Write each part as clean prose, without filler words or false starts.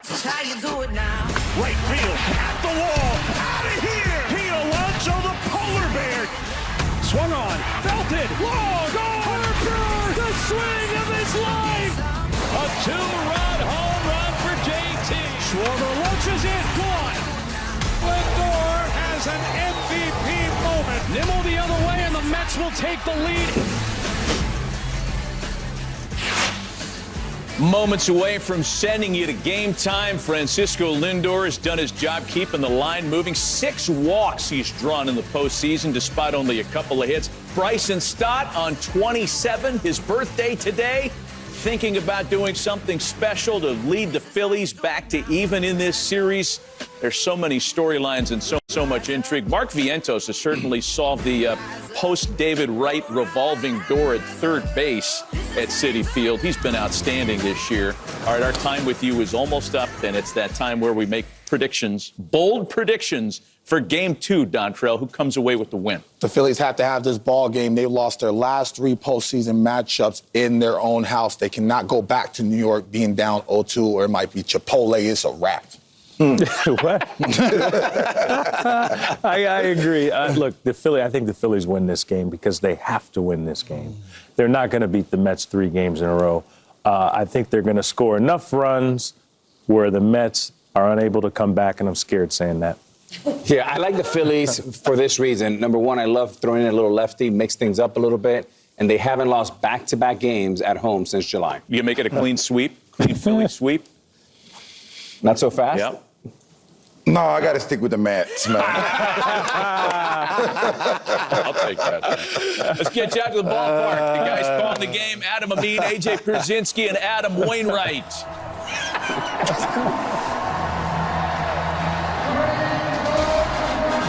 How you do it now? Right field, at the wall, out of here! Pete Alonso, the polar bear. Swung on, belted, long, gone! Harper, the swing of his life! A two-run home run for JT. Schwarber launches it, gone! Lindor has an MVP moment. Nimmo the other way, and the Mets will take the lead. Moments away from sending you to game time, Francisco Lindor has done his job keeping the line moving. 6 walks he's drawn in the postseason despite only a couple of hits. Bryson Stott on 27, his birthday today, thinking about doing something special to lead the Phillies back to even in this series. There's so many storylines and so much intrigue. Mark Vientos has certainly solved the post-David Wright revolving door at third base at Citi Field. He's been outstanding this year. All right, our time with you is almost up, and it's that time where we make predictions, bold predictions for Game 2, Dontrell. Who comes away with the win? The Phillies have to have this ball game. They lost their last 3 postseason matchups in their own house. They cannot go back to New York being down 0-2, or it might be Chipotle. It's a wrap. What? I agree. Look, I think the Phillies win this game because they have to win this game. They're not going to beat the Mets 3 games in a row. I think they're going to score enough runs where the Mets are unable to come back, and I'm scared saying that. Yeah, I like the Phillies for this reason. Number one, I love throwing in a little lefty, mix things up a little bit, and they haven't lost back-to-back games at home since July. You make it a clean sweep, clean Philly sweep? Not so fast? Yep. No, I got to stick with the Mets, man. I'll take that. Let's get you out to the ballpark. The guys calling the game, Adam Amin, A.J. Pierzynski, and Adam Wainwright.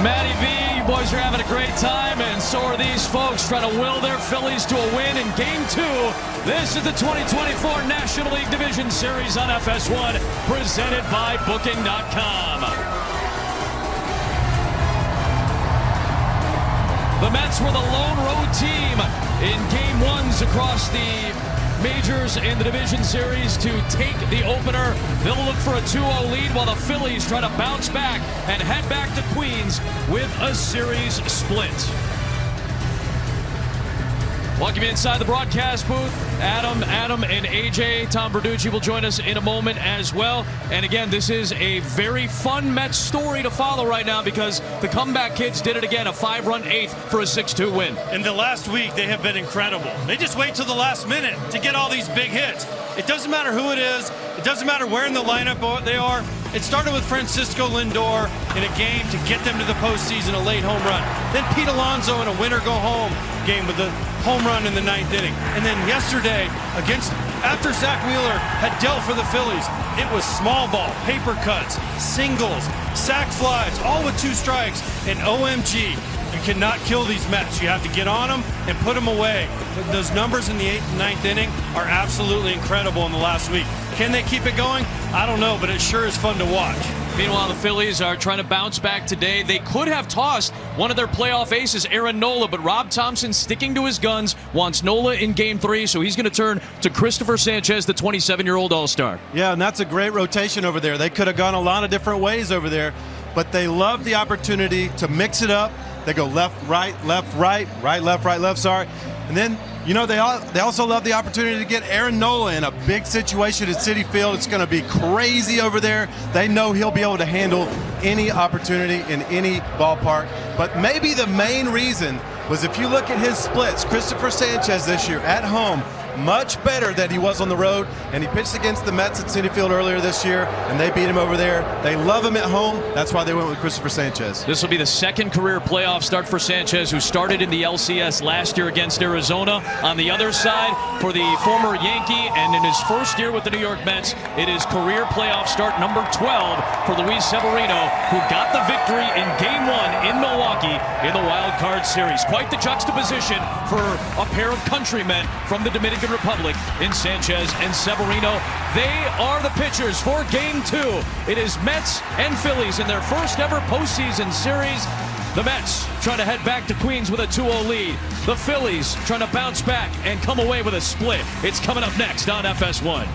Matty V, you boys are having a great time, and so are these folks trying to will their Phillies to a win in Game 2. This is the 2024 National League Division Series on FS1, presented by Booking.com. The Mets were the lone road team in Game 1s across the majors in the division series to take the opener. They'll look for a 2-0 lead while the Phillies try to bounce back and head back to Queens with a series split. Welcome inside the broadcast booth. Adam, and AJ. Tom Verducci will join us in a moment as well. And again, this is a very fun Mets story to follow right now because the comeback kids did it again, a 5-run 8th for a 6-2 win. In the last week, they have been incredible. They just wait till the last minute to get all these big hits. It doesn't matter who it is. It doesn't matter where in the lineup they are. It started with Francisco Lindor in a game to get them to the postseason, a late home run. Then Pete Alonso in a winner-go-home game with the home run in the 9th inning. And then yesterday, after Zach Wheeler had dealt for the Phillies, it was small ball, paper cuts, singles, sac flies, all with 2 strikes. And OMG, you cannot kill these Mets. You have to get on them and put them away. Those numbers in the 8th and 9th inning are absolutely incredible in the last week. Can they keep it going? I don't know, but it sure is fun to watch. Meanwhile, the Phillies are trying to bounce back today. They could have tossed one of their playoff aces, Aaron Nola, but Rob Thompson, sticking to his guns, wants Nola in Game 3, so he's going to turn to Christopher Sanchez, the 27-year-old All-Star. Yeah, and that's a great rotation over there. They could have gone a lot of different ways over there, but they love the opportunity to mix it up. They go left, right, left, right, right, left, right, left, sorry. And then, you know, they also love the opportunity to get Aaron Nola in a big situation at Citi Field. It's going to be crazy over there. They know he'll be able to handle any opportunity in any ballpark. But maybe the main reason was if you look at his splits, Christopher Sanchez this year at home, much better than he was on the road, and he pitched against the Mets at Citi Field earlier this year, and they beat him over there. They love him at home. That's why they went with Christopher Sanchez. This will be the 2nd career playoff start for Sanchez, who started in the LCS last year against Arizona. On the other side, for the former Yankee, and in his first year with the New York Mets, it is career playoff start number 12 for Luis Severino, who got the victory in Game 1 in Milwaukee in the Wild Card Series. Quite the juxtaposition for a pair of countrymen from the Dominican Republic in Sanchez and Severino. They are the pitchers for Game 2. It is Mets and Phillies in their first ever postseason series. The Mets trying to head back to Queens with a 2-0 lead. The Phillies trying to bounce back and come away with a split. It's coming up next on FS1.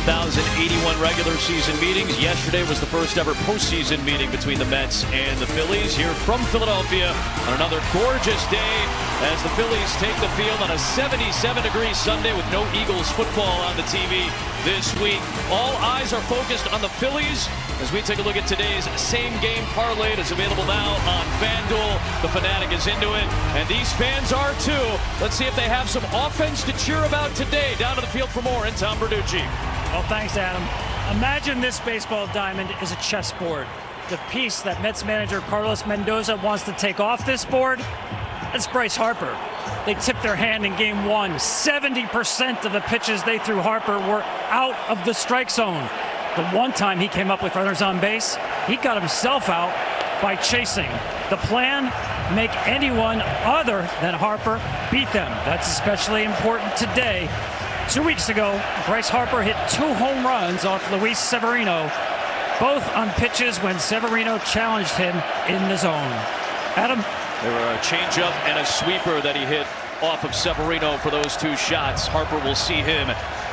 1,081 regular season meetings. Yesterday was the first ever postseason meeting between the Mets and the Phillies here from Philadelphia on another gorgeous day as the Phillies take the field on a 77-degree Sunday with no Eagles football on the TV this week. All eyes are focused on the Phillies as we take a look at today's same-game parlay. It's available now on FanDuel. The Fanatic is into it, and these fans are too. Let's see if they have some offense to cheer about today. Down to the field for more, and Tom Berducci. Well, thanks, Adam. Imagine this baseball diamond is a chessboard. The piece that Mets manager Carlos Mendoza wants to take off this board, that's Bryce Harper. They tipped their hand in game one. 70% of the pitches they threw Harper were out of the strike zone. The one time he came up with runners on base, he got himself out by chasing. The plan, make anyone other than Harper beat them. That's especially important today. 2 weeks ago, Bryce Harper hit 2 home runs off Luis Severino, both on pitches when Severino challenged him in the zone. Adam? There were a changeup and a sweeper that he hit off of Severino for those 2 shots. Harper will see him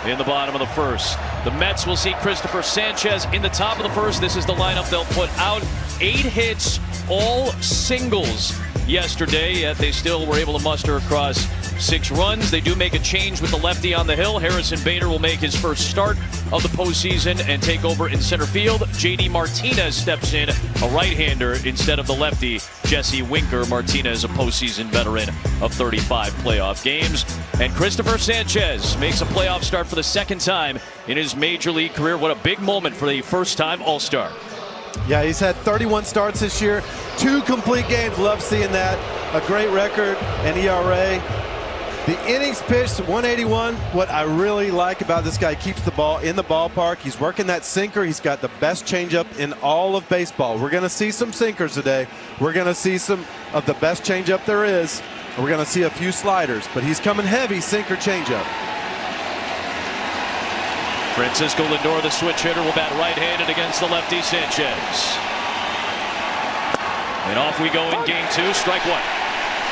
in the bottom of the first. The Mets will see Christopher Sanchez in the top of the first. This is the lineup they'll put out. 8 hits, all singles yesterday, yet they still were able to muster across 6 runs. They do make a change with the lefty on the hill. Harrison Bader will make his first start of the postseason and take over in center field. JD Martinez steps in, a right-hander instead of the lefty Jesse Winker. Martinez, a postseason veteran of 35 playoff games. And Christopher Sanchez makes a playoff start for the 2nd time in his major league career. What a big moment for the first-time All-Star. Yeah, he's had 31 starts this year, 2 complete games. Love seeing that. A great record, an ERA. The innings pitched 181. What I really like about this guy, he keeps the ball in the ballpark. He's working that sinker. He's got the best changeup in all of baseball. We're going to see some sinkers today. We're going to see some of the best changeup there is. We're going to see a few sliders, but he's coming heavy sinker changeup. Francisco Lindor, the switch hitter, will bat right-handed against the lefty Sanchez. And off we go in game 2, strike 1.